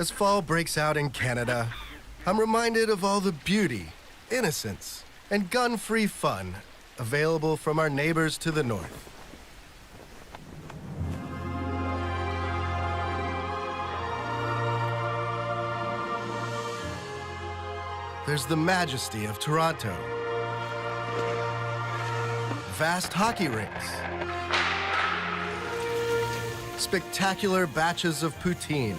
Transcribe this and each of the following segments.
As fall breaks out in Canada, I'm reminded of all the beauty, innocence, and gun-free fun available from our neighbors to the north. There's the majesty of Toronto, vast hockey rinks, spectacular batches of poutine,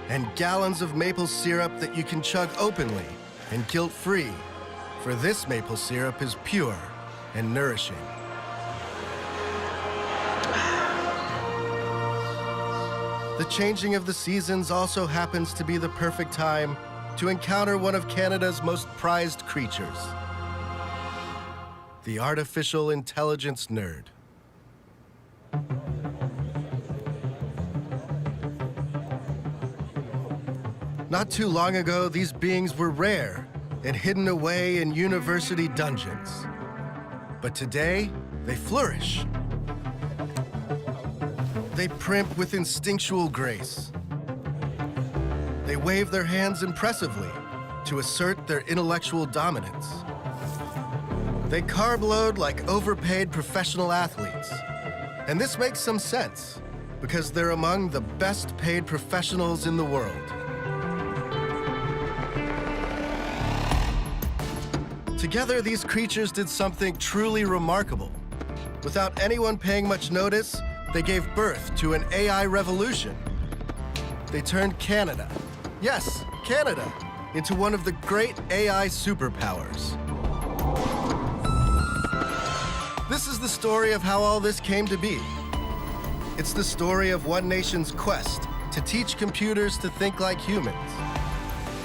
and gallons of maple syrup that you can chug openly and guilt-free, for this maple syrup is pure and nourishing. The changing of the seasons also happens to be the perfect time to encounter one of Canada's most prized creatures, the artificial intelligence nerd. Not too long ago, these beings were rare and hidden away in university dungeons. But today, they flourish. They primp with instinctual grace. They wave their hands impressively to assert their intellectual dominance. They carb load like overpaid professional athletes. And this makes some sense, because they're among the best paid professionals in the world. Together, these creatures did something truly remarkable. Without anyone paying much notice, they gave birth to an AI revolution. They turned Canada, yes, Canada, into one of the great AI superpowers. This is the story of how all this came to be. It's the story of one nation's quest to teach computers to think like humans.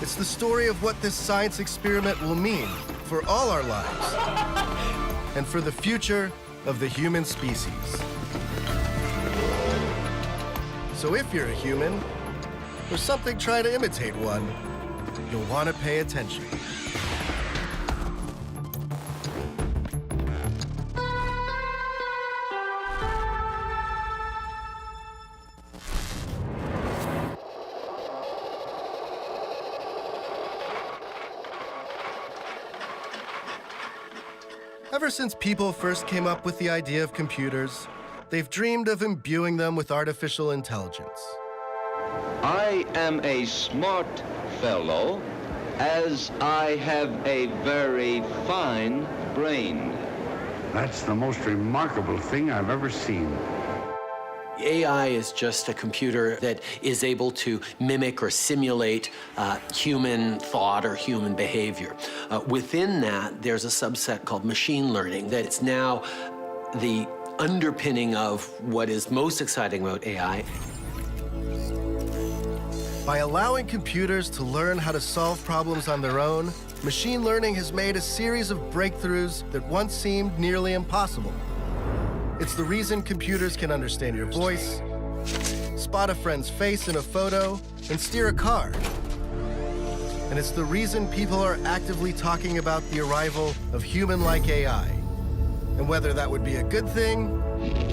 It's the story of what this science experiment will mean for all our lives and for the future of the human species. So if you're a human, or something trying to imitate one, you'll want to pay attention. Ever since people first came up with the idea of computers, they've dreamed of imbuing them with artificial intelligence. I am a smart fellow, as I have a very fine brain. That's the most remarkable thing I've ever seen. AI is just a computer that is able to mimic or simulate human thought or human behavior. Within that, there's a subset called machine learning that it's now the underpinning of what is most exciting about AI. By allowing computers to learn how to solve problems on their own, machine learning has made a series of breakthroughs that once seemed nearly impossible. It's the reason computers can understand your voice, spot a friend's face in a photo, and steer a car. And it's the reason people are actively talking about the arrival of human-like AI, and whether that would be a good thing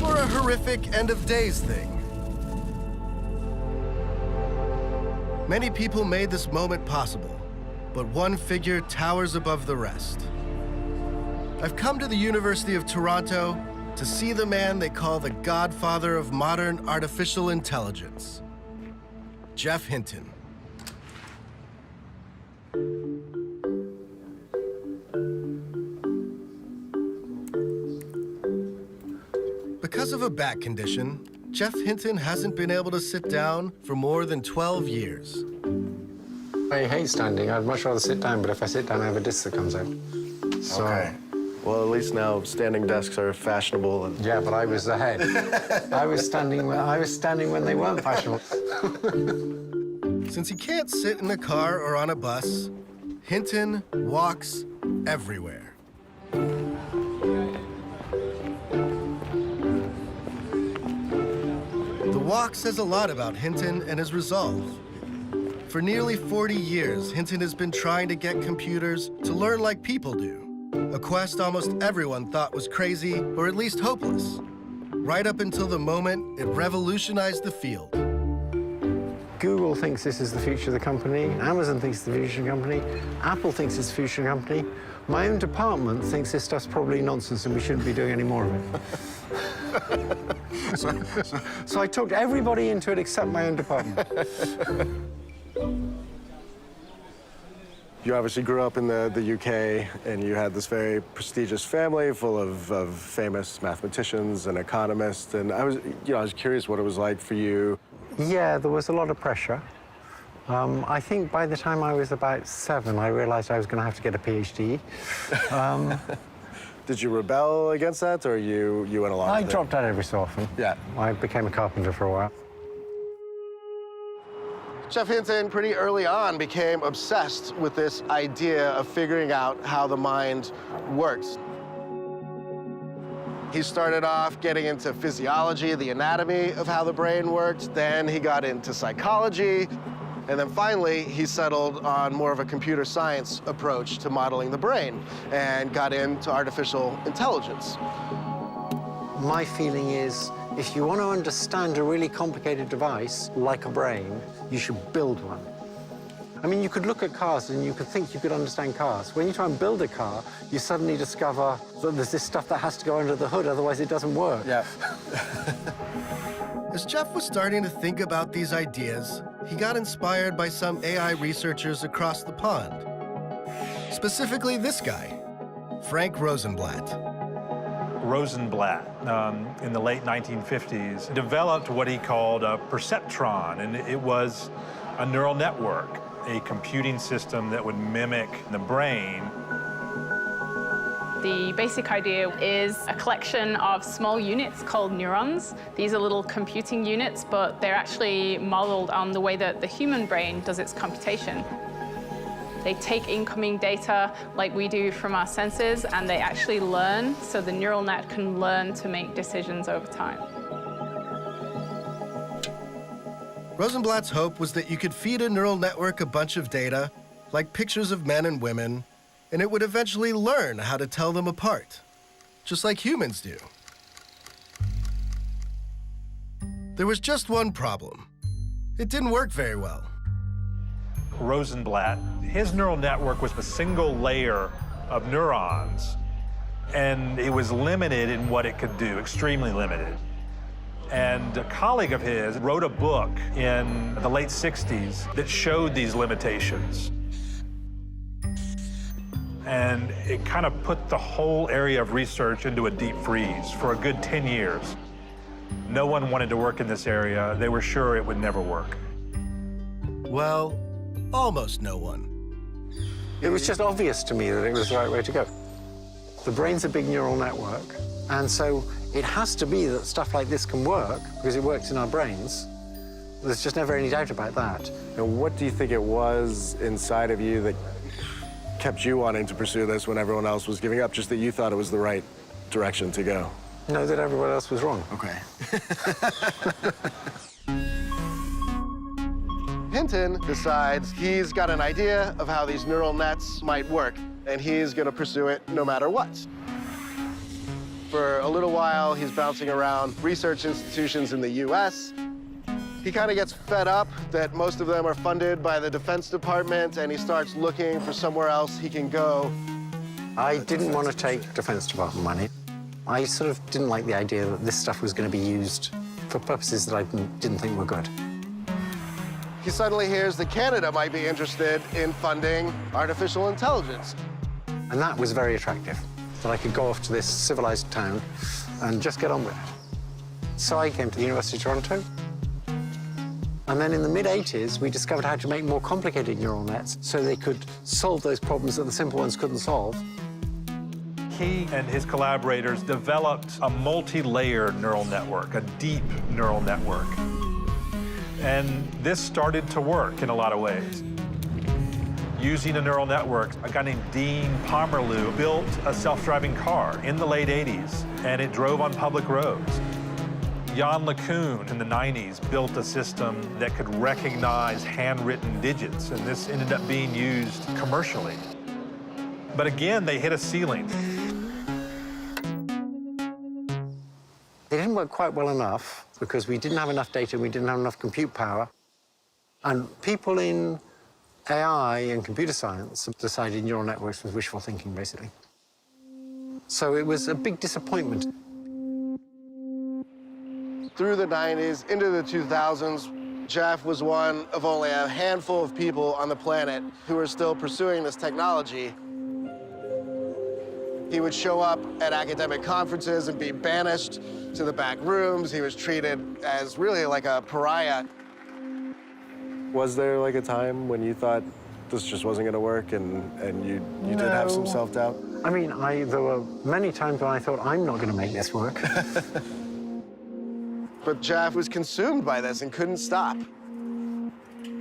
or a horrific end-of-days thing. Many people made this moment possible, but one figure towers above the rest. I've come to the University of Toronto to see the man they call the godfather of modern artificial intelligence, Geoff Hinton. Because of a back condition, Geoff Hinton hasn't been able to sit down for more than 12 years. I hate standing. I'd much rather sit down, but if I sit down, I have a disc that comes out. So, Okay. Well, at least now standing desks are fashionable. And yeah, but I was the head. I was standing when they weren't fashionable. Since he can't sit in a car or on a bus, Hinton walks everywhere. The walk says a lot about Hinton and his resolve. For nearly 40 years, Hinton has been trying to get computers to learn like people do, a quest almost everyone thought was crazy or at least hopeless, right up until the moment it revolutionized the field. Google thinks this is the future of the company, Amazon thinks it's the future of the company, Apple thinks it's the future of the company. My own department thinks this stuff's probably nonsense and we shouldn't be doing any more of it. So I talked everybody into it except my own department. You obviously grew up in the UK, and you had this very prestigious family full of famous mathematicians and economists. And I was curious what it was like for you. Yeah, there was a lot of pressure. I think by the time I was about 7, I realized I was going to have to get a PhD. Did you rebel against that, or you went along with it? I dropped out every so often. Yeah. I became a carpenter for a while. Geoff Hinton, pretty early on, became obsessed with this idea of figuring out how the mind works. He started off getting into physiology, the anatomy of how the brain worked. Then he got into psychology. And then finally, he settled on more of a computer science approach to modeling the brain and got into artificial intelligence. My feeling is, if you want to understand a really complicated device, like a brain, you should build one. I mean, you could look at cars and you could think you could understand cars. When you try and build a car, you suddenly discover that there's this stuff that has to go under the hood, otherwise it doesn't work. Yeah. As Geoff was starting to think about these ideas, he got inspired by some AI researchers across the pond. Specifically this guy, Frank Rosenblatt. Rosenblatt, in the late 1950s, developed what he called a perceptron, and it was a neural network, a computing system that would mimic the brain. The basic idea is a collection of small units called neurons. These are little computing units, but they're actually modeled on the way that the human brain does its computation. They take incoming data like we do from our senses, and they actually learn, so the neural net can learn to make decisions over time. Rosenblatt's hope was that you could feed a neural network a bunch of data, like pictures of men and women, and it would eventually learn how to tell them apart, just like humans do. There was just one problem. It didn't work very well. Rosenblatt, his neural network was a single layer of neurons, and it was limited in what it could do, extremely limited. And a colleague of his wrote a book in the late 60s that showed these limitations. And it kind of put the whole area of research into a deep freeze for a good 10 years. No one wanted to work in this area. They were sure it would never work. Well, almost no one. It was just obvious to me that it was the right way to go. The brain's a big neural network, and so it has to be that stuff like this can work because it works in our brains. There's just never any doubt about that. And what do you think it was inside of you that kept you wanting to pursue this when everyone else was giving up, just that you thought it was the right direction to go? No, that everyone else was wrong. Okay. Hinton decides he's got an idea of how these neural nets might work, and he's going to pursue it no matter what. For a little while, he's bouncing around research institutions in the US. He kind of gets fed up that most of them are funded by the Defense Department, and he starts looking for somewhere else he can go. I didn't want to take Defense Department money. I sort of didn't like the idea that this stuff was going to be used for purposes that I didn't think were good. He suddenly hears that Canada might be interested in funding artificial intelligence. And that was very attractive, that I could go off to this civilized town and just get on with it. So I came to the University of Toronto. And then in the mid-'80s, we discovered how to make more complicated neural nets so they could solve those problems that the simple ones couldn't solve. He and his collaborators developed a multi-layered neural network, a deep neural network. And this started to work in a lot of ways. Using a neural network, a guy named Dean Pomerleau built a self-driving car in the late 80s, and it drove on public roads. Jan LeCun in the 90s built a system that could recognize handwritten digits, and this ended up being used commercially. But again, they hit a ceiling. They didn't work quite well enough because we didn't have enough data and we didn't have enough compute power. And people in AI and computer science have decided neural networks was wishful thinking, basically. So it was a big disappointment. Through the 90s, into the 2000s, Jeff was one of only a handful of people on the planet who were still pursuing this technology. He would show up at academic conferences and be banished to the back rooms. He was treated as really like a pariah. Was there like a time when you thought this just wasn't going to work and you did have some self-doubt? I mean, there were many times when I thought, I'm not going to make this work. But Jeff was consumed by this and couldn't stop.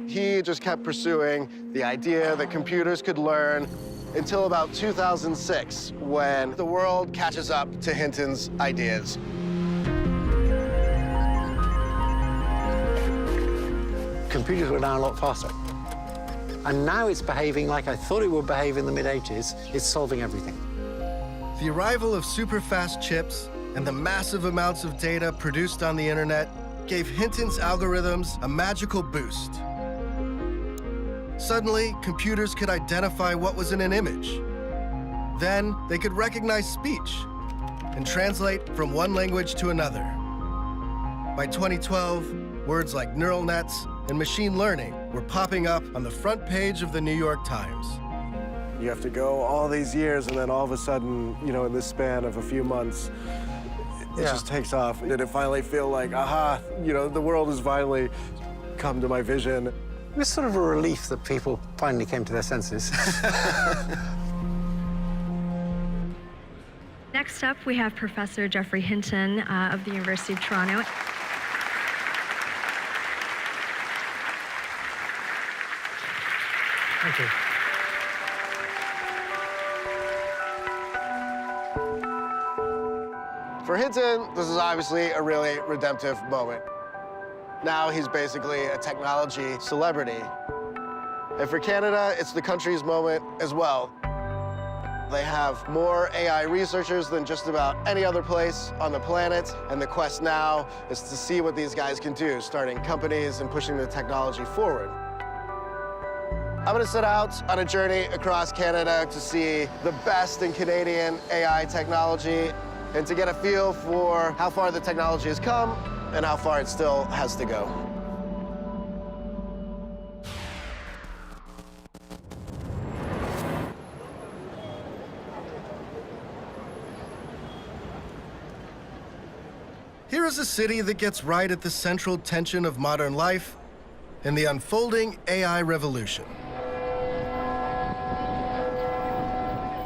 He just kept pursuing the idea that computers could learn until about 2006, when the world catches up to Hinton's ideas. Computers were now a lot faster. And now it's behaving like I thought it would behave in the mid-'80s. It's solving everything. The arrival of super-fast chips and the massive amounts of data produced on the internet gave Hinton's algorithms a magical boost. Suddenly, computers could identify what was in an image. Then, they could recognize speech and translate from one language to another. By 2012, words like neural nets and machine learning were popping up on the front page of the New York Times. You have to go all these years, and then all of a sudden, you know, in this span of a few months, it just takes off. Did it finally feel like, aha, you know, the world has finally come to my vision? It was sort of a relief that people finally came to their senses. Next up, we have Professor Geoffrey Hinton of the University of Toronto. Thank you. For Hinton, this is obviously a really redemptive moment. Now he's basically a technology celebrity. And for Canada, it's the country's moment as well. They have more AI researchers than just about any other place on the planet, and the quest now is to see what these guys can do, starting companies and pushing the technology forward. I'm gonna set out on a journey across Canada to see the best in Canadian AI technology and to get a feel for how far the technology has come and how far it still has to go. Here is a city that gets right at the central tension of modern life and the unfolding AI revolution.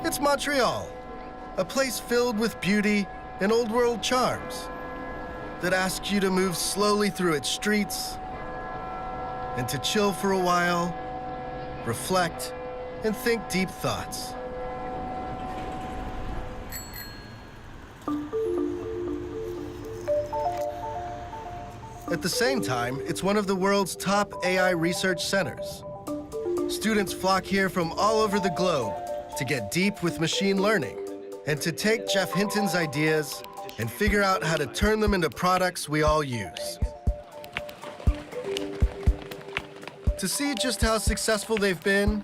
It's Montreal, a place filled with beauty and old-world charms that asks you to move slowly through its streets and to chill for a while, reflect, and think deep thoughts. At the same time, it's one of the world's top AI research centers. Students flock here from all over the globe to get deep with machine learning and to take Jeff Hinton's ideas and figure out how to turn them into products we all use. To see just how successful they've been,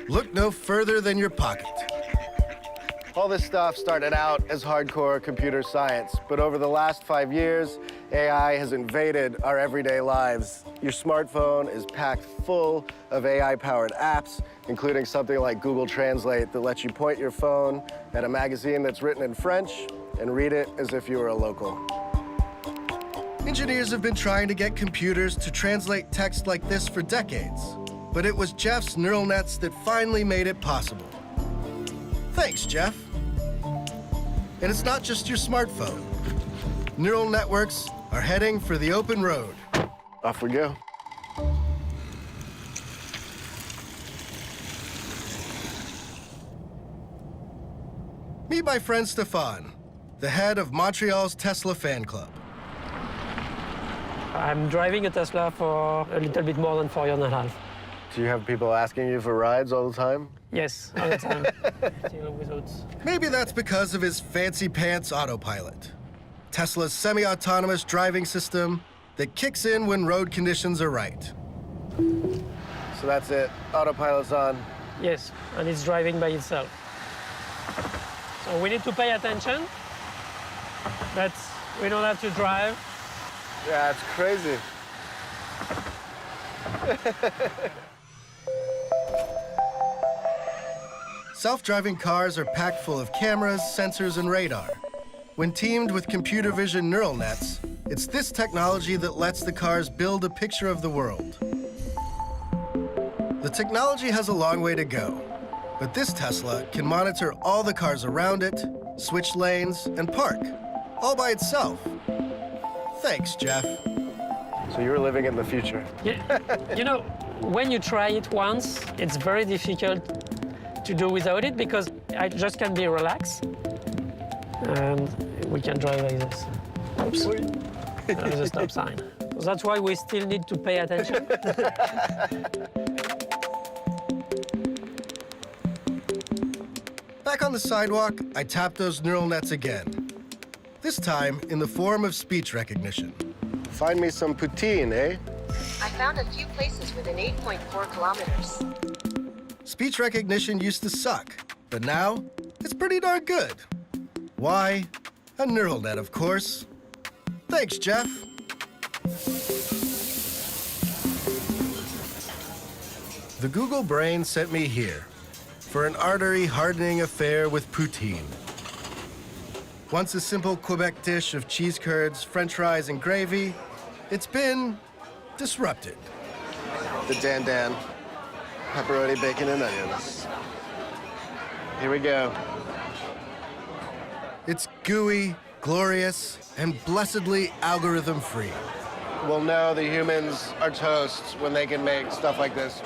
look no further than your pocket. All this stuff started out as hardcore computer science, but over the last 5 years, AI has invaded our everyday lives. Your smartphone is packed full of AI-powered apps, including something like Google Translate that lets you point your phone at a magazine that's written in French and read it as if you were a local. Engineers have been trying to get computers to translate text like this for decades, but it was Jeff's neural nets that finally made it possible. Thanks, Jeff. And it's not just your smartphone. Neural networks are heading for the open road. Off we go. Meet my friend Stéphane, the head of Montreal's Tesla fan club. I'm driving a Tesla for a little bit more than 4 years and a half. Do you have people asking you for rides all the time? Yes, all the time. Still without. Maybe that's because of his fancy pants autopilot, Tesla's semi-autonomous driving system that kicks in when road conditions are right. So that's it. Autopilot's on. Yes, and it's driving by itself. So we need to pay attention that we don't have to drive. Yeah, it's crazy. Self-driving cars are packed full of cameras, sensors, and radar. When teamed with computer vision neural nets, it's this technology that lets the cars build a picture of the world. The technology has a long way to go, but this Tesla can monitor all the cars around it, switch lanes, and park, all by itself. Thanks, Jeff. So you were living in the future. Yeah, you know, when you try it once, it's very difficult to do without it because I just can be relaxed. And we can drive like this. Oops. There's a stop sign. So that's why we still need to pay attention. Back on the sidewalk, I tap those neural nets again. This time in the form of speech recognition. Find me some poutine, eh? I found a few places within 8.4 kilometers. Speech recognition used to suck, but now it's pretty darn good. Why? A neural net, of course. Thanks, Jeff. The Google Brain sent me here for an artery-hardening affair with poutine. Once a simple Quebec dish of cheese curds, French fries, and gravy, it's been disrupted. The Dan. Pepperoni, bacon, and onions. Here we go. It's gooey, glorious, and blessedly algorithm-free. We'll know the humans are toast when they can make stuff like this.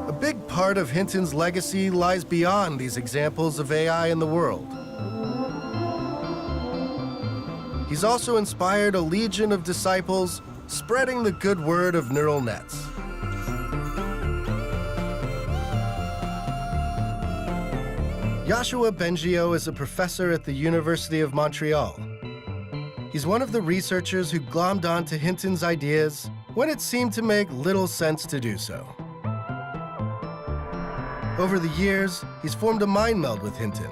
A big part of Hinton's legacy lies beyond these examples of AI in the world. He's also inspired a legion of disciples spreading the good word of neural nets. Yoshua Bengio is a professor at the University of Montreal. He's one of the researchers who glommed onto Hinton's ideas when it seemed to make little sense to do so. Over the years, he's formed a mind meld with Hinton,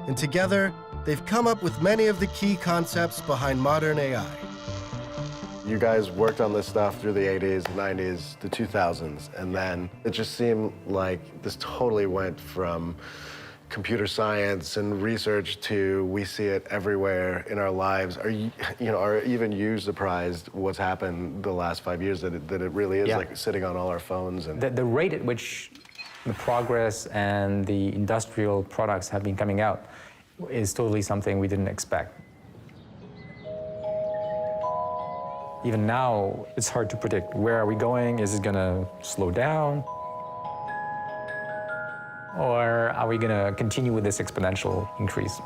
and together, they've come up with many of the key concepts behind modern AI. You guys worked on this stuff through the 80s, 90s, the 2000s, and then it just seemed like this totally went from computer science and research to we see it everywhere in our lives. Are even you surprised what's happened the last 5 years that it really is like sitting on all our phones? And the rate at which the progress and the industrial products have been coming out is totally something we didn't expect. Even now, it's hard to predict. Where are we going? Is it going to slow down? Or are we going to continue with this exponential increase?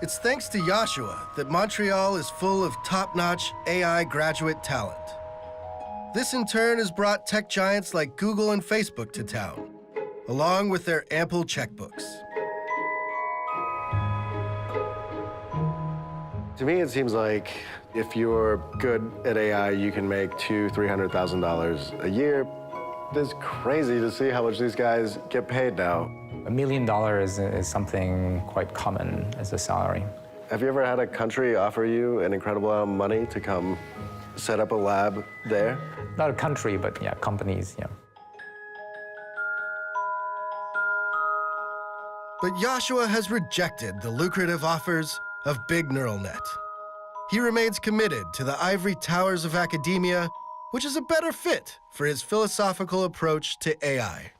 It's thanks to Yoshua that Montreal is full of top-notch AI graduate talent. This in turn has brought tech giants like Google and Facebook to town, along with their ample checkbooks. to me, it seems like if you're good at AI, you can make $200,000–300,000 a year. It's crazy to see how much these guys get paid now. $1 million is something quite common as a salary. Have you ever had a country offer you an incredible amount of money to come set up a lab there? Not a country, but yeah, companies, yeah. But Yoshua has rejected the lucrative offers of Big Neural Net. He remains committed to the ivory towers of academia, which is a better fit for his philosophical approach to AI.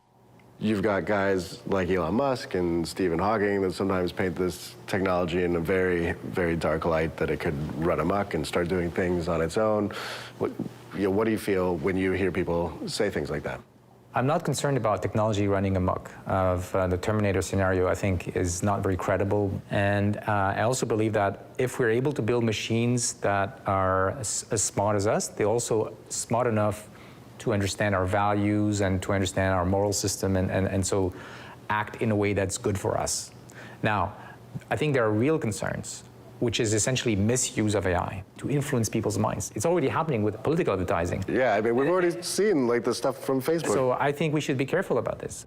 You've got guys like Elon Musk and Stephen Hawking that sometimes paint this technology in a very, very dark light, that it could run amok and start doing things on its own. What do you feel when you hear people say things like that? I'm not concerned about technology running amok. The Terminator scenario, I think, is not very credible. And I also believe that if we're able to build machines that are as smart as us, they're also smart enough to understand our values and to understand our moral system and so act in a way that's good for us. Now, I think there are real concerns, which is essentially misuse of AI to influence people's minds. It's already happening with political advertising. Yeah, I mean, we've already seen like the stuff from Facebook. So I think we should be careful about this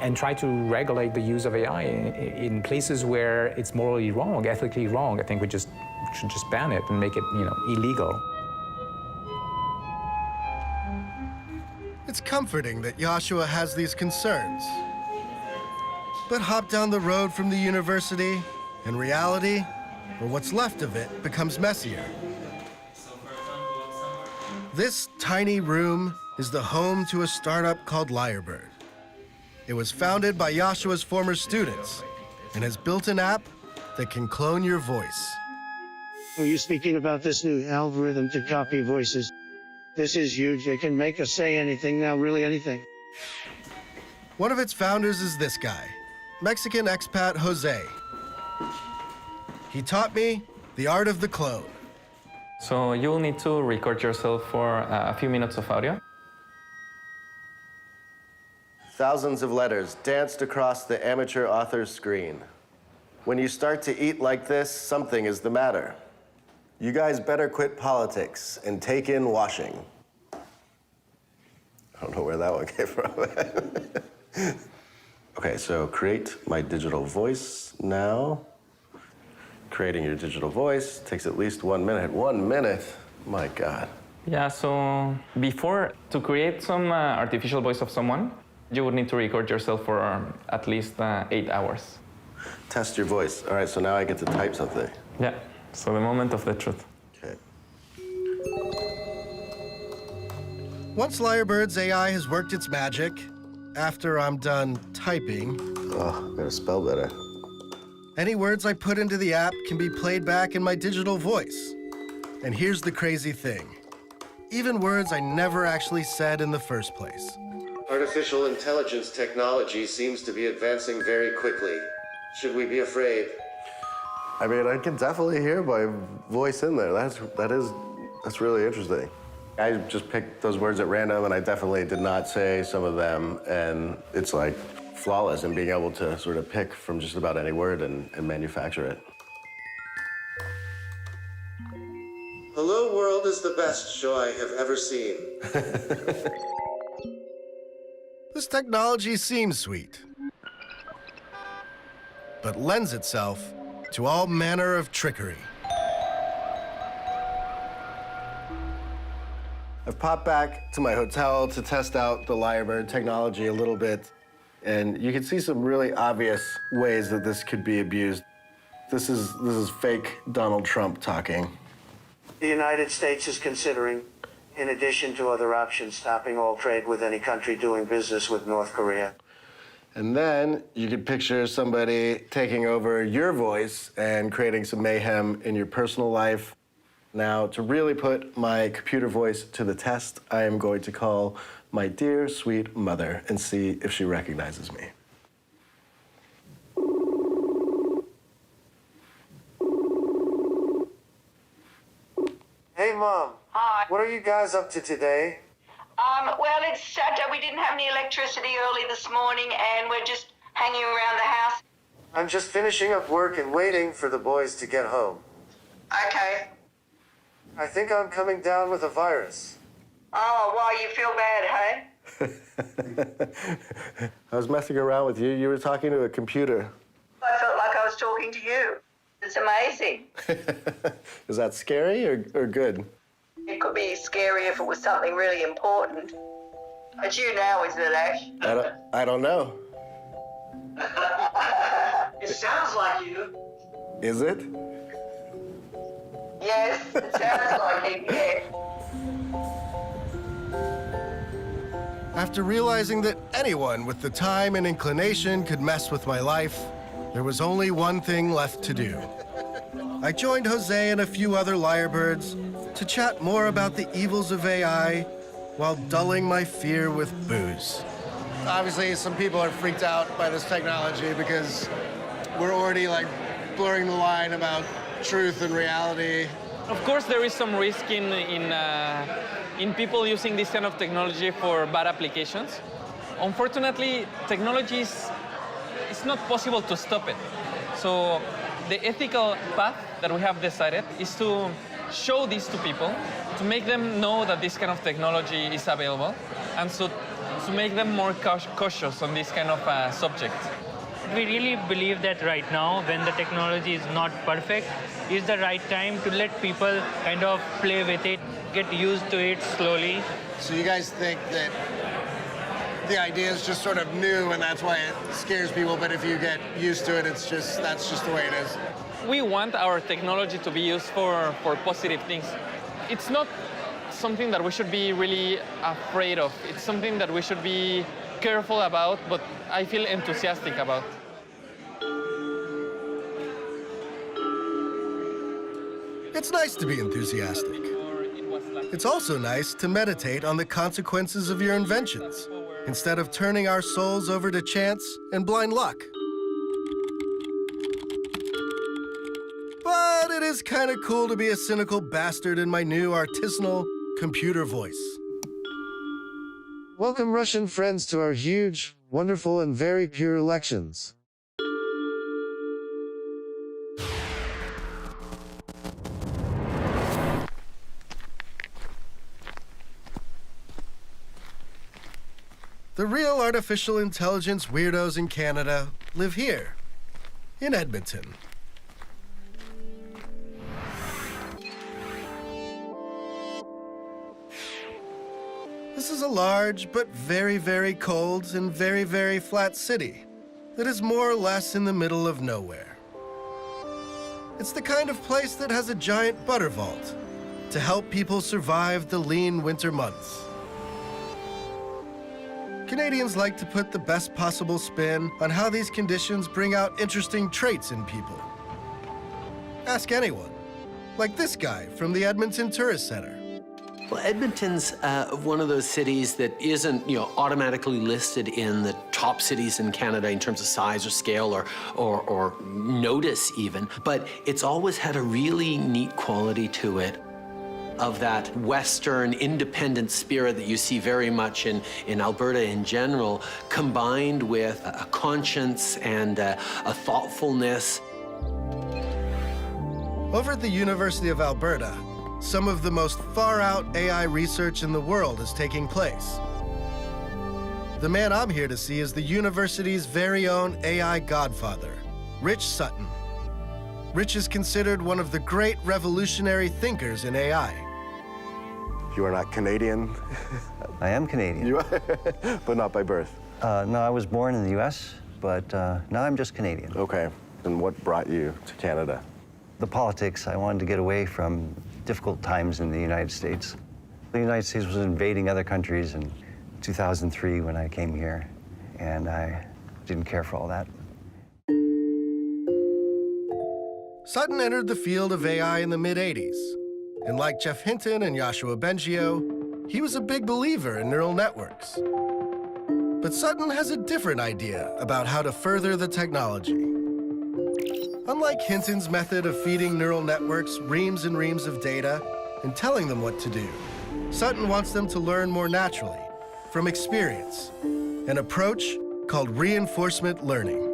and try to regulate the use of AI in places where it's morally wrong, ethically wrong. I think we should just ban it and make it, illegal. It's comforting that Joshua has these concerns. But hop down the road from the university, and reality, or what's left of it, becomes messier. This tiny room is the home to a startup called Lyrebird. It was founded by Joshua's former students and has built an app that can clone your voice. Are you speaking about this new algorithm to copy voices? This is huge. It can make us say anything now, really anything. One of its founders is this guy, Mexican expat Jose. He taught me the art of the clone. So you will need to record yourself for a few minutes of audio. Thousands of letters danced across the amateur author's screen. When you start to eat like this, something is the matter. You guys better quit politics and take in washing. I don't know where that one came from. Okay, so create my digital voice now. Creating your digital voice takes at least 1 minute. 1 minute? My God. Yeah, so before, to create some artificial voice of someone, you would need to record yourself for at least 8 hours. Test your voice. All right, so now I get to type something. Yeah, so the moment of the truth. Okay. Once Lyrebird's AI has worked its magic, after I'm done typing... Oh, I gotta spell better. Any words I put into the app can be played back in my digital voice. And here's the crazy thing. Even words I never actually said in the first place. Artificial intelligence technology seems to be advancing very quickly. Should we be afraid? I mean, I can definitely hear my voice in there. That's really interesting. I just picked those words at random, and I definitely did not say some of them, and it's like flawless in being able to sort of pick from just about any word and manufacture it. Hello World is the best show I have ever seen. This technology seems sweet, but lends itself to all manner of trickery. I've popped back to my hotel to test out the Lyrebird technology a little bit, and you can see some really obvious ways that this could be abused. This is fake Donald Trump talking. The United States is considering, in addition to other options, stopping all trade with any country doing business with North Korea. And then you could picture somebody taking over your voice and creating some mayhem in your personal life. Now, to really put my computer voice to the test, I am going to call my dear, sweet mother and see if she recognizes me. Hey, Mom. Hi. What are you guys up to today? Well, it's Saturday. We didn't have any electricity early this morning, and we're just hanging around the house. I'm just finishing up work and waiting for the boys to get home. Okay. I think I'm coming down with a virus. Oh, well, you feel bad, hey? I was messing around with you. You were talking to a computer. I felt like I was talking to you. It's amazing. Is that scary or good? It could be scary if it was something really important. But you now, isn't it, Ash? I don't know. It sounds like you. Is it? Yes, it sounds like it, yeah. After realizing that anyone with the time and inclination could mess with my life, there was only one thing left to do. I joined Jose and a few other Lyrebirds to chat more about the evils of AI while dulling my fear with booze. Obviously, some people are freaked out by this technology because we're already like blurring the line about truth and reality. Of course, there is some risk in people using this kind of technology for bad applications. Unfortunately, technology it's not possible to stop it. So the ethical path that we have decided is to show this to people, to make them know that this kind of technology is available, and so to make them more cautious on this kind of subject. We really believe that right now, when the technology is not perfect, is the right time to let people kind of play with it, get used to it slowly. So you guys think that the idea is just sort of new and that's why it scares people, but if you get used to it, that's just the way it is? We want our technology to be used for positive things. It's not something that we should be really afraid of. It's something that we should be careful about, but I feel enthusiastic about. It's nice to be enthusiastic. It's also nice to meditate on the consequences of your inventions, instead of turning our souls over to chance and blind luck. But it is kind of cool to be a cynical bastard in my new artisanal computer voice. Welcome, Russian friends, to our huge, wonderful, and very pure elections. The real artificial intelligence weirdos in Canada live here, in Edmonton. This is a large but very, very cold and very, very flat city that is more or less in the middle of nowhere. It's the kind of place that has a giant butter vault to help people survive the lean winter months. Canadians like to put the best possible spin on how these conditions bring out interesting traits in people. Ask anyone, like this guy from the Edmonton Tourist Center. Well, Edmonton's one of those cities that isn't, automatically listed in the top cities in Canada in terms of size or scale or notice even, but it's always had a really neat quality to it of that Western independent spirit that you see very much in Alberta in general, combined with a conscience and a thoughtfulness. Over at the University of Alberta, some of the most far-out AI research in the world is taking place. The man I'm here to see is the university's very own AI godfather, Rich Sutton. Rich is considered one of the great revolutionary thinkers in AI. You are not Canadian? I am Canadian. You are, but not by birth? No, I was born in the U.S., but now I'm just Canadian. Okay. And what brought you to Canada? The politics. I wanted to get away from difficult times in the United States. The United States was invading other countries in 2003 when I came here, and I didn't care for all that. Sutton entered the field of AI in the mid-'80s. And like Jeff Hinton and Yoshua Bengio, he was a big believer in neural networks. But Sutton has a different idea about how to further the technology. Unlike Hinton's method of feeding neural networks reams and reams of data and telling them what to do, Sutton wants them to learn more naturally, from experience, an approach called reinforcement learning.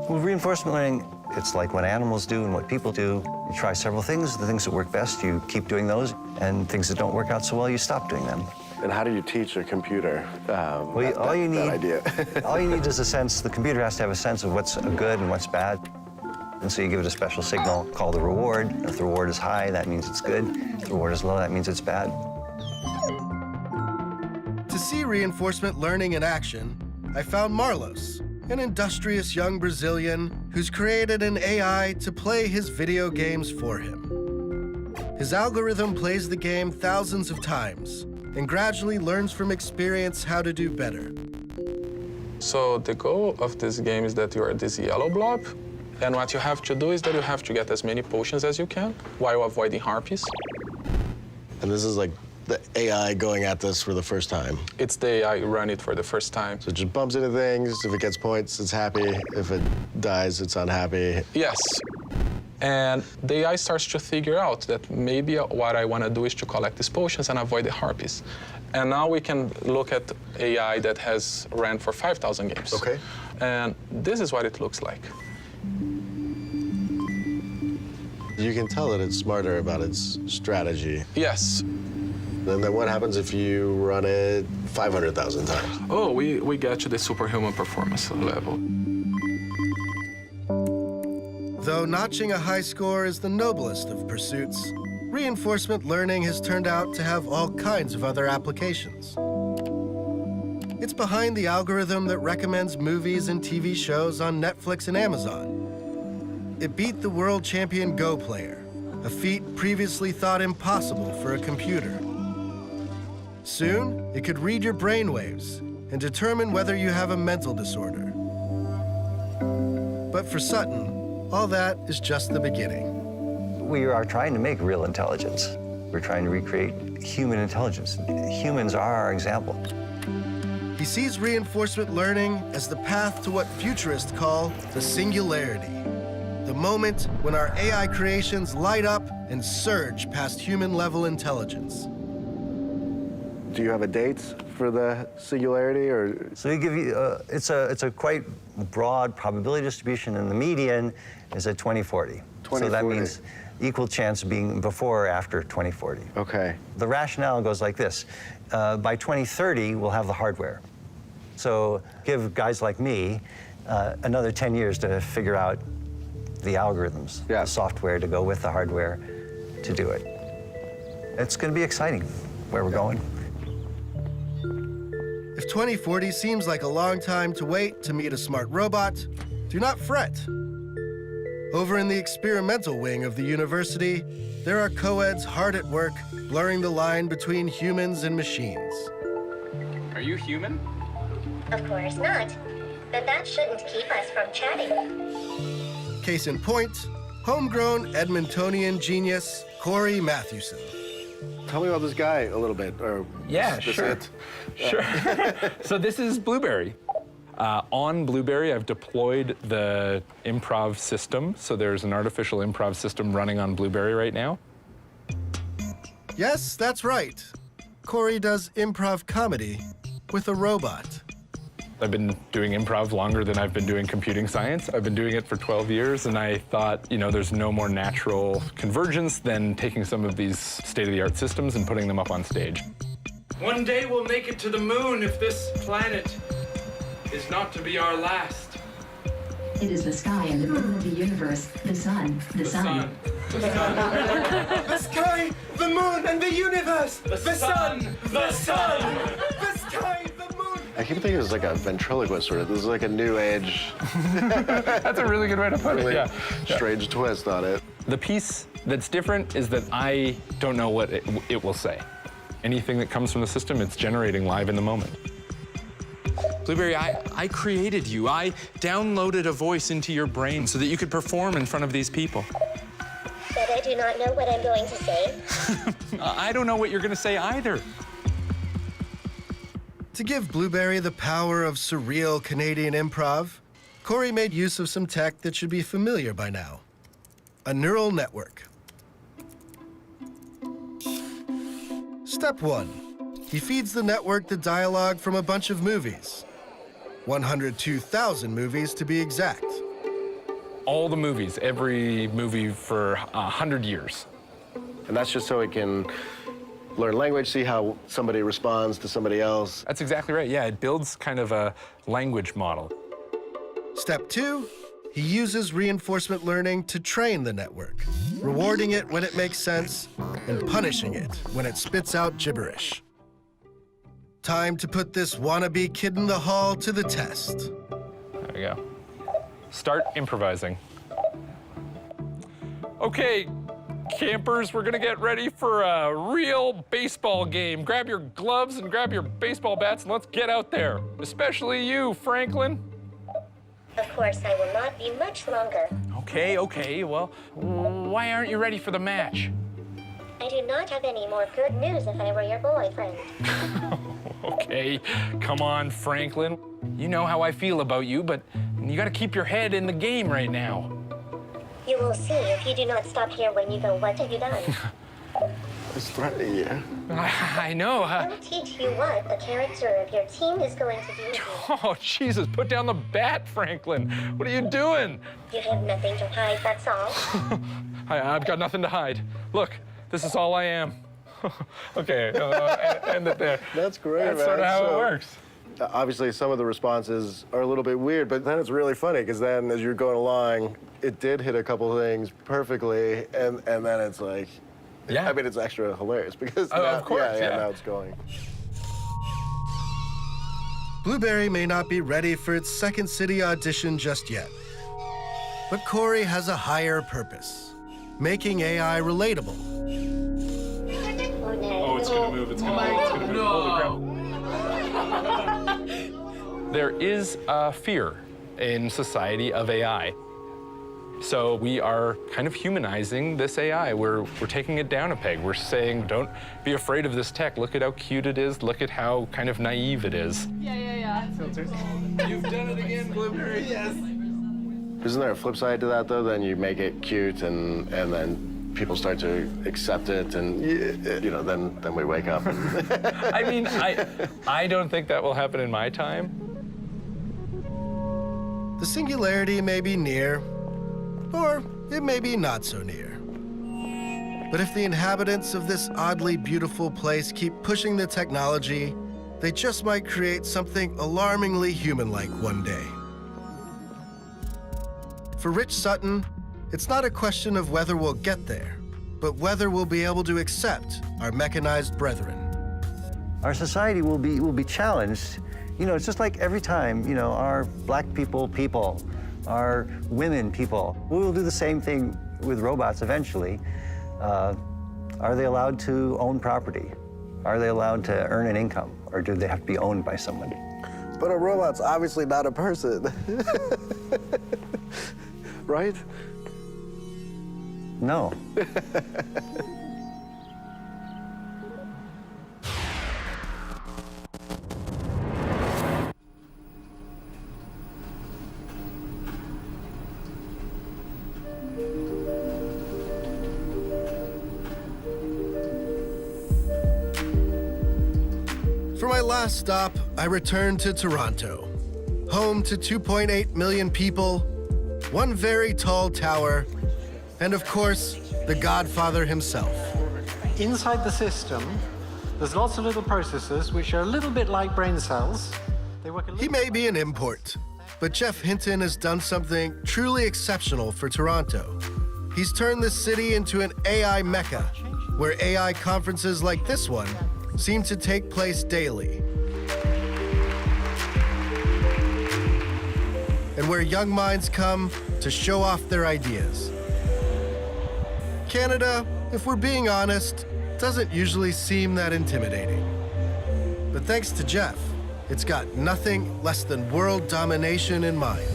Well, reinforcement learning, it's like what animals do and what people do. You try several things. The things that work best, you keep doing those. And things that don't work out so well, you stop doing them. And how do you teach a computer all you need is a sense. The computer has to have a sense of what's good and what's bad. And so you give it a special signal called the reward. If the reward is high, that means it's good. If the reward is low, that means it's bad. To see reinforcement learning in action, I found Marlos, an industrious young Brazilian who's created an AI to play his video games for him. His algorithm plays the game thousands of times and gradually learns from experience how to do better. So the goal of this game is that you are this yellow blob, and what you have to do is that you have to get as many potions as you can while avoiding harpies. And this is like the AI going at this for the first time? It's the AI run it for the first time. So it just bumps into things. If it gets points, it's happy. If it dies, it's unhappy. Yes. And the AI starts to figure out that maybe what I want to do is to collect these potions and avoid the harpies. And now we can look at AI that has ran for 5,000 games. Okay. And this is what it looks like. You can tell that it's smarter about its strategy. Yes. And then what happens if you run it 500,000 times? Oh, we get to the superhuman performance level. Though notching a high score is the noblest of pursuits, reinforcement learning has turned out to have all kinds of other applications. It's behind the algorithm that recommends movies and TV shows on Netflix and Amazon. It beat the world champion Go player, a feat previously thought impossible for a computer. Soon, it could read your brainwaves and determine whether you have a mental disorder. But for Sutton, all that is just the beginning. We are trying to make real intelligence. We're trying to recreate human intelligence. Humans are our example. He sees reinforcement learning as the path to what futurists call the singularity, the moment when our AI creations light up and surge past human-level intelligence. Do you have a date for the singularity, or? So we give you, it's a quite broad probability distribution, and the median is at 2040. So that means equal chance of being before or after 2040. Okay. The rationale goes like this. By 2030, we'll have the hardware. So give guys like me another 10 years to figure out the algorithms, the software to go with the hardware to do it. It's going to be exciting where we're going. If 2040 seems like a long time to wait to meet a smart robot, do not fret. Over in the experimental wing of the university, there are co-eds hard at work, blurring the line between humans and machines. Are you human? Of course not. Then that shouldn't keep us from chatting. Case in point, homegrown Edmontonian genius Corey Matthewson. Tell me about this guy a little bit, or yeah, this sure. it? Sure. So this is Blueberry. On Blueberry, I've deployed the improv system. So there's an artificial improv system running on Blueberry right now. Yes, that's right. Corey does improv comedy with a robot. I've been doing improv longer than I've been doing computing science. I've been doing it for 12 years, and I thought, you know, there's no more natural convergence than taking some of these state-of-the-art systems and putting them up on stage. One day we'll make it to the moon if this planet is not to be our last. It is the sky and the moon of the universe, the sun, the sun. The sky, the moon, and the universe! The sun! The sun! The sky, the moon! I keep thinking it's like a ventriloquist sort of. This is like a new age. That's a really good way to put it, yeah. Strange twist on it. The piece that's different is that I don't know what it will say. Anything that comes from the system, it's generating live in the moment. Blueberry, I created you. I downloaded a voice into your brain so that you could perform in front of these people. But I do not know what I'm going to say. I don't know what you're going to say either. To give Blueberry the power of surreal Canadian improv, Corey made use of some tech that should be familiar by now: a neural network. Step 1. He feeds the network the dialogue from a bunch of movies. 102,000 movies to be exact. All the movies, every movie for 100 years. And that's just so it can learn language, see how somebody responds to somebody else. That's exactly right. Yeah, it builds kind of a language model. Step 2, he uses reinforcement learning to train the network, rewarding it when it makes sense and punishing it when it spits out gibberish. Time to put this wannabe kid in the hall to the test. There we go. Start improvising. Okay, campers, we're gonna get ready for a real baseball game. Grab your gloves and grab your baseball bats and let's get out there. Especially you, Franklin. Of course, I will not be much longer. Okay, well, why aren't you ready for the match? I do not have any more good news if I were your boyfriend. Okay, come on, Franklin. You know how I feel about you, but you gotta keep your head in the game right now. You will see if you do not stop here when you go. What have you done? It's threatening you. I know. I will teach you what a character of your team is going to do with you. Oh, Jesus, put down the bat, Franklin. What are you doing? You have nothing to hide, that's all. I've got nothing to hide. Look, this is all I am. Okay, end it there. That's great, That's man. sort of how it works. Obviously, some of the responses are a little bit weird, but then it's really funny because then as you're going along, it did hit a couple things perfectly, and then it's like, yeah. I mean, it's extra hilarious because now, of course, yeah. now it's going. Blueberry may not be ready for its Second City audition just yet, but Corey has a higher purpose, making AI relatable. Oh, it's gonna move, it's gonna move. Holy crap. There is a fear in society of AI. So we are kind of humanizing this AI. We're taking it down a peg. We're saying, don't be afraid of this tech. Look at how cute it is. Look at how kind of naive it is. Yeah. Filters. You've done it again, Blueberry. Yes. Isn't there a flip side to that, though? Then you make it cute, and then people start to accept it, and then we wake up. I mean, I don't think that will happen in my time. The singularity may be near, or it may be not so near. But if the inhabitants of this oddly beautiful place keep pushing the technology, they just might create something alarmingly human-like one day. For Rich Sutton, it's not a question of whether we'll get there, but whether we'll be able to accept our mechanized brethren. Our society will be challenged. You know, it's just like every time, our black people, our women people, we will do the same thing with robots eventually. Are they allowed to own property? Are they allowed to earn an income? Or do they have to be owned by someone? But a robot's obviously not a person. Right? No. For my last stop, I returned to Toronto, home to 2.8 million people, one very tall tower, and of course, the Godfather himself. Inside the system, there's lots of little processors which are a little bit like brain cells. They work a little He may be an import, but Jeff Hinton has done something truly exceptional for Toronto. He's turned this city into an AI mecca, where AI conferences like this one seem to take place daily. And where young minds come to show off their ideas. Canada, if we're being honest, doesn't usually seem that intimidating. But thanks to Jeff, it's got nothing less than world domination in mind.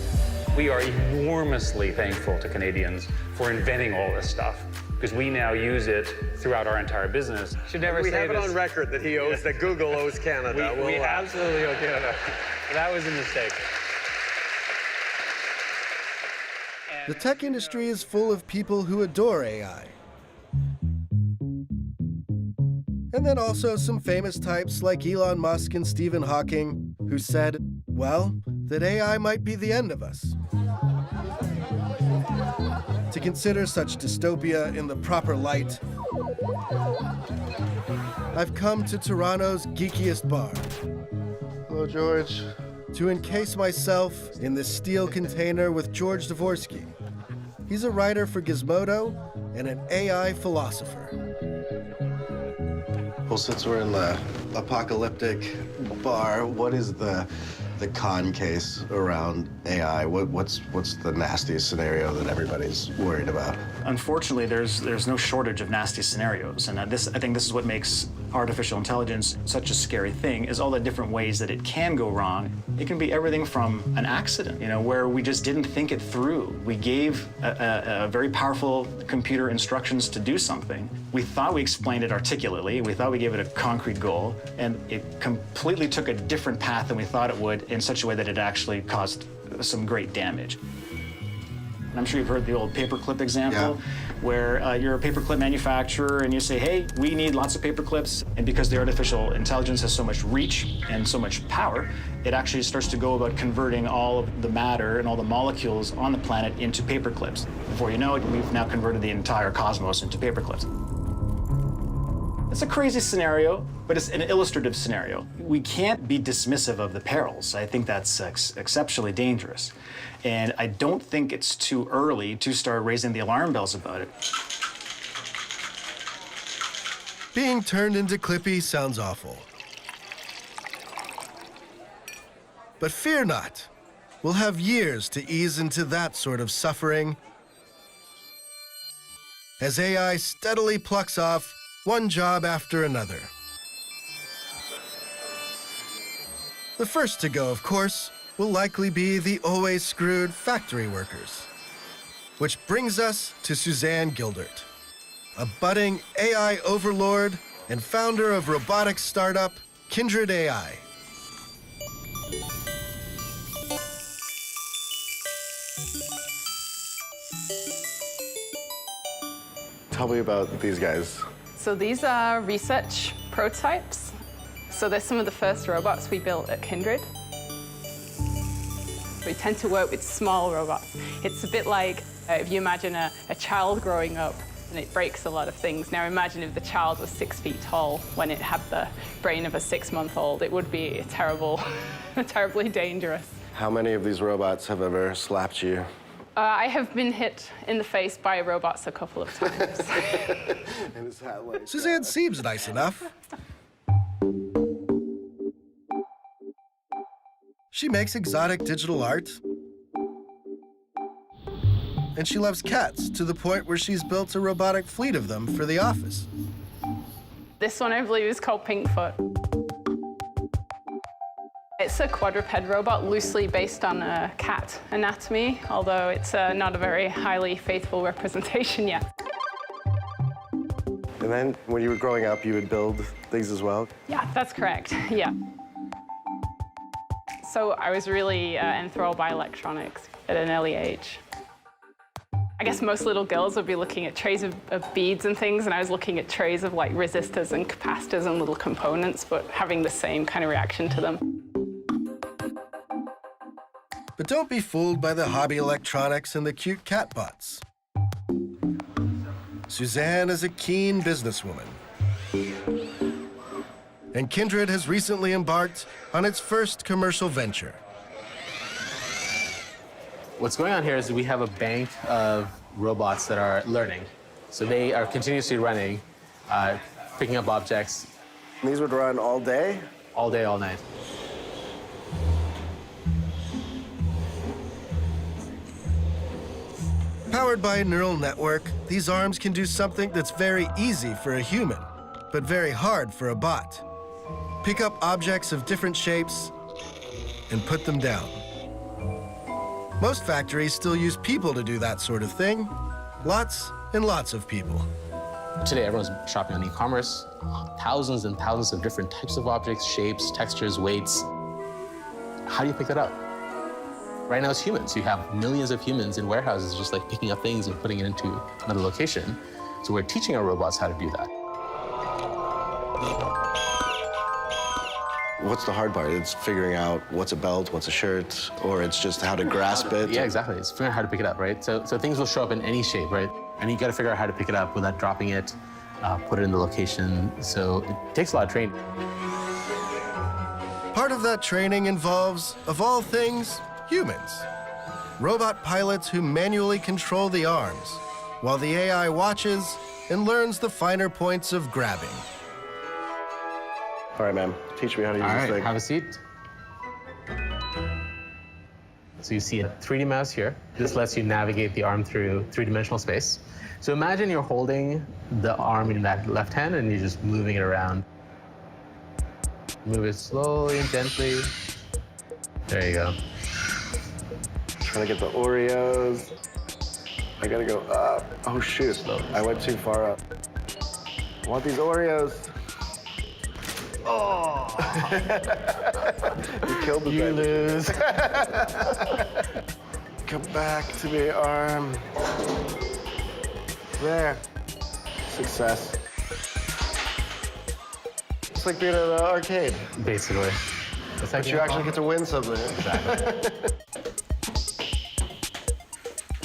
We are enormously thankful to Canadians for inventing all this stuff, because we now use it throughout our entire business. Should never say this. We have it on record that that Google owes Canada. We absolutely owe Canada. That was a mistake. The tech industry is full of people who adore AI. And then also some famous types like Elon Musk and Stephen Hawking, who said, well, that AI might be the end of us. To consider such dystopia in the proper light, I've come to Toronto's geekiest bar. Hello, George. To encase myself in this steel container with George Dvorsky. He's a writer for Gizmodo and an AI philosopher. Well, since we're in the apocalyptic bar, what is the con case around AI? What's the nastiest scenario that everybody's worried about? Unfortunately, there's no shortage of nasty scenarios, and I think this is what makes artificial intelligence such a scary thing, is all the different ways that it can go wrong. It can be everything from an accident, where we just didn't think it through. We gave a very powerful computer instructions to do something. We thought we explained it articulately. We thought we gave it a concrete goal, and it completely took a different path than we thought it would, in such a way that it actually caused some great damage. I'm sure you've heard the old paperclip example, where you're a paperclip manufacturer and you say, hey, we need lots of paperclips. And because the artificial intelligence has so much reach and so much power, it actually starts to go about converting all of the matter and all the molecules on the planet into paperclips. Before you know it, we've now converted the entire cosmos into paperclips. It's a crazy scenario, but it's an illustrative scenario. We can't be dismissive of the perils. I think that's exceptionally dangerous. And I don't think it's too early to start raising the alarm bells about it. Being turned into Clippy sounds awful. But fear not. We'll have years to ease into that sort of suffering as AI steadily plucks off one job after another. The first to go, of course, will likely be the always screwed factory workers. Which brings us to Suzanne Gildert, a budding AI overlord and founder of robotics startup Kindred AI. Tell me about these guys. So these are research prototypes. So they're some of the first robots we built at Kindred. We tend to work with small robots. It's a bit like if you imagine a child growing up and it breaks a lot of things. Now imagine if the child was 6 feet tall when it had the brain of a 6-month-old. It would be terrible, terribly dangerous. How many of these robots have ever slapped you? I have been hit in the face by robots a couple of times. And is that like, Suzanne seems nice enough. She makes exotic digital art. And she loves cats to the point where she's built a robotic fleet of them for the office. This one, I believe, is called Pinkfoot. It's a quadruped robot loosely based on a cat anatomy, although it's not a very highly faithful representation yet. And then when you were growing up, you would build things as well? Yeah, that's correct, yeah. So I was really enthralled by electronics at an early age. I guess most little girls would be looking at trays of beads and things, and I was looking at trays of like resistors and capacitors and little components, but having the same kind of reaction to them. But don't be fooled by the hobby electronics and the cute catbots. Suzanne is a keen businesswoman. And Kindred has recently embarked on its first commercial venture. What's going on here is we have a bank of robots that are learning. So they are continuously running, picking up objects. And these would run all day? All day, all night. Powered by a neural network, these arms can do something that's very easy for a human, but very hard for a bot. Pick up objects of different shapes and put them down. Most factories still use people to do that sort of thing. Lots and lots of people. Today, everyone's shopping on e-commerce. Thousands and thousands of different types of objects, shapes, textures, weights. How do you pick that up? Right now, it's humans. You have millions of humans in warehouses just like picking up things and putting it into another location. So we're teaching our robots how to do that. What's the hard part? It's figuring out what's a belt, what's a shirt, or it's just how to grasp it? Yeah, exactly. It's figuring out how to pick it up, right? So things will show up in any shape, right? And you got to figure out how to pick it up without dropping it, put it in the location. So it takes a lot of training. Part of that training involves, of all things, humans. Robot pilots who manually control the arms, while the AI watches and learns the finer points of grabbing. All right, ma'am. Teach me how to use this thing. All right, have a seat. So you see a 3D mouse here. This lets you navigate the arm through three-dimensional space. So imagine you're holding the arm in that left hand and you're just moving it around. Move it slowly and gently. There you go. Trying to get the Oreos. I gotta go up. Oh, shoot. I went too far up. I want these Oreos. Oh! You killed the You lose. Come back to me, arm. There. Success. It's like being at an arcade. Basically. But you actually get to win something.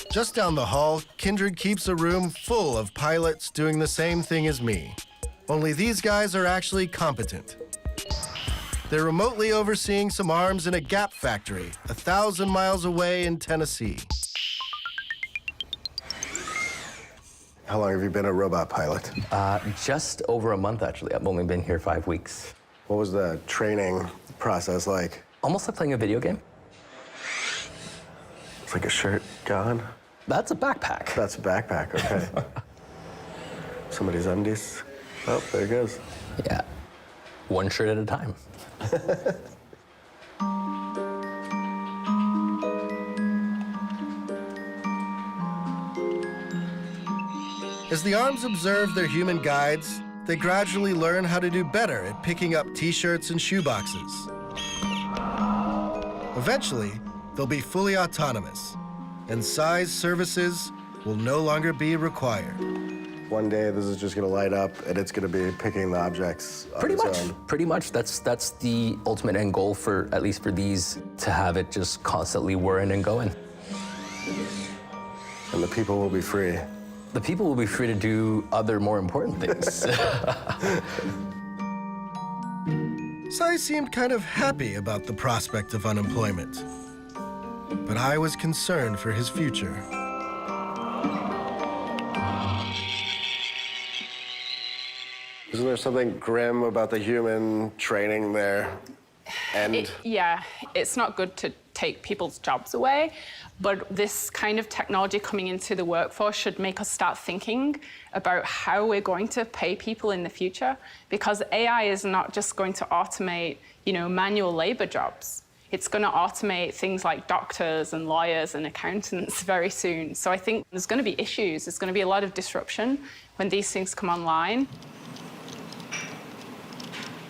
Just down the hall, Kindred keeps a room full of pilots doing the same thing as me. Only these guys are actually competent. They're remotely overseeing some arms in a Gap factory 1,000 miles away in Tennessee. How long have you been a robot pilot? Just over a month, actually. I've only been here 5 weeks. What was the training process like? Almost like playing a video game. It's like a shirt gone? That's a backpack. That's a backpack, okay. Somebody's undies. Oh, there it goes. Yeah, one shirt at a time. As the arms observe their human guides, they gradually learn how to do better at picking up t-shirts and shoeboxes. Eventually, they'll be fully autonomous, and size services will no longer be required. One day, this is just gonna light up, and it's gonna be picking the objects on Pretty its much. own. Pretty much. That's the ultimate end goal for, at least for these, to have it just constantly whirring and going. And the people will be free. The people will be free to do other more important things. Sai seemed kind of happy about the prospect of unemployment, but I was concerned for his future. Isn't there something grim about the human training there? And Yeah, it's not good to take people's jobs away, but this kind of technology coming into the workforce should make us start thinking about how we're going to pay people in the future, because AI is not just going to automate, manual labor jobs. It's going to automate things like doctors and lawyers and accountants very soon. So I think there's going to be issues. There's going to be a lot of disruption when these things come online.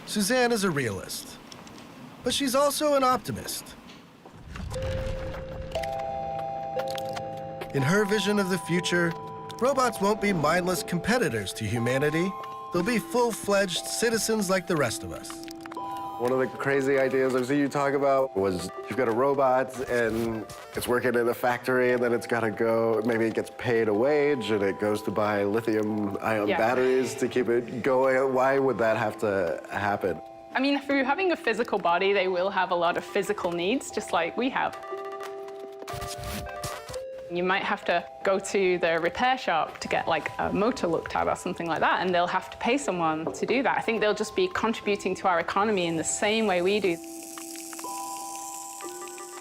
Suzanne is a realist, but she's also an optimist. In her vision of the future, robots won't be mindless competitors to humanity. They'll be full-fledged citizens like the rest of us. one of the crazy ideas I've seen you talk about was you've got a robot and it's working in a factory, and then it's got to go, maybe it gets paid a wage and it goes to buy lithium-ion batteries to keep it going. Why would that have to happen? I mean, through having a physical body, they will have a lot of physical needs, just like we have. You might have to go to the repair shop to get like a motor looked at or something like that, and they'll have to pay someone to do that. I think they'll just be contributing to our economy in the same way we do.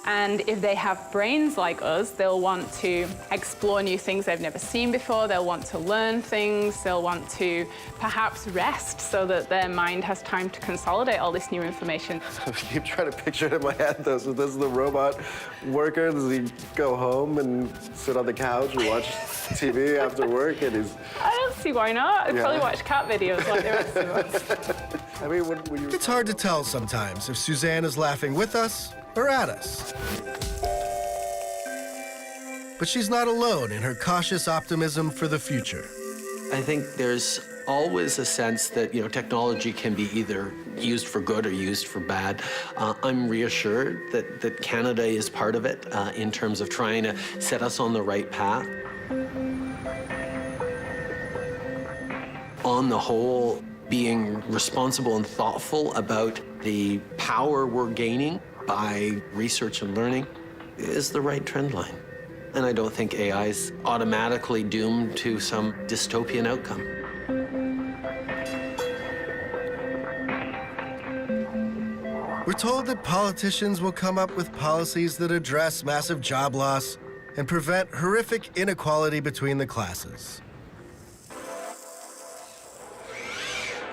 And if they have brains like us, they'll want to explore new things they've never seen before. They'll want to learn things. They'll want to perhaps rest so that their mind has time to consolidate all this new information. I keep trying to picture it in my head, though. So this is the robot worker. Does he go home and sit on the couch and watch TV after work? And he's... I don't see why not. I'd probably watch cat videos like the rest of us. I mean, when you... It's hard to tell sometimes if Suzanne is laughing with us or at us. But she's not alone in her cautious optimism for the future. I think there's always a sense that, technology can be either used for good or used for bad. I'm reassured that Canada is part of it in terms of trying to set us on the right path. On the whole, being responsible and thoughtful about the power we're gaining by research and learning is the right trend line. And I don't think AI is automatically doomed to some dystopian outcome. We're told that politicians will come up with policies that address massive job loss and prevent horrific inequality between the classes.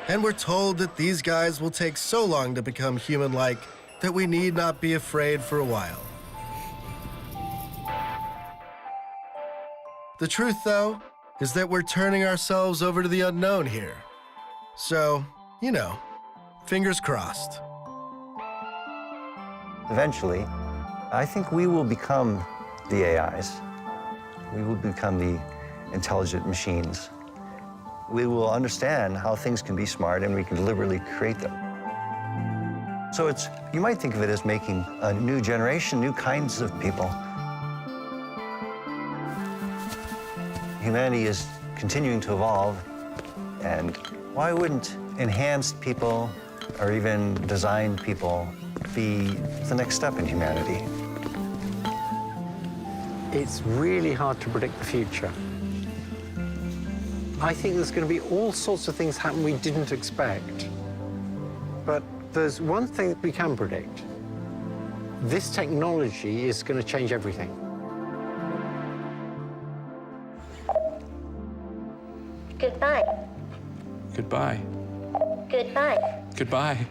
And we're told that these guys will take so long to become human-like that we need not be afraid for a while. The truth, though, is that we're turning ourselves over to the unknown here. So, fingers crossed. Eventually, I think we will become the AIs. We will become the intelligent machines. We will understand how things can be smart and we can deliberately create them. So you might think of it as making a new generation, new kinds of people. Humanity is continuing to evolve, and why wouldn't enhanced people or even designed people be the next step in humanity? It's really hard to predict the future. I think there's going to be all sorts of things happen we didn't expect. But there's one thing that we can predict. This technology is going to change everything. Goodbye. Goodbye. Goodbye. Goodbye.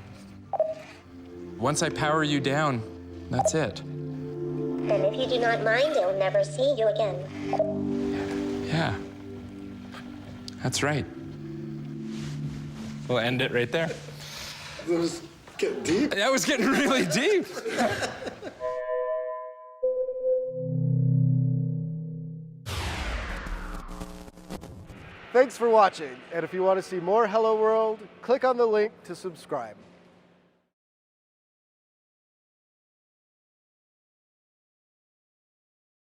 Once I power you down, that's it. And if you do not mind, I will never see you again. Yeah. That's right. We'll end it right there. That was getting deep. That was getting really deep. Thanks for watching, and if you want to see more Hello World, click on the link to subscribe.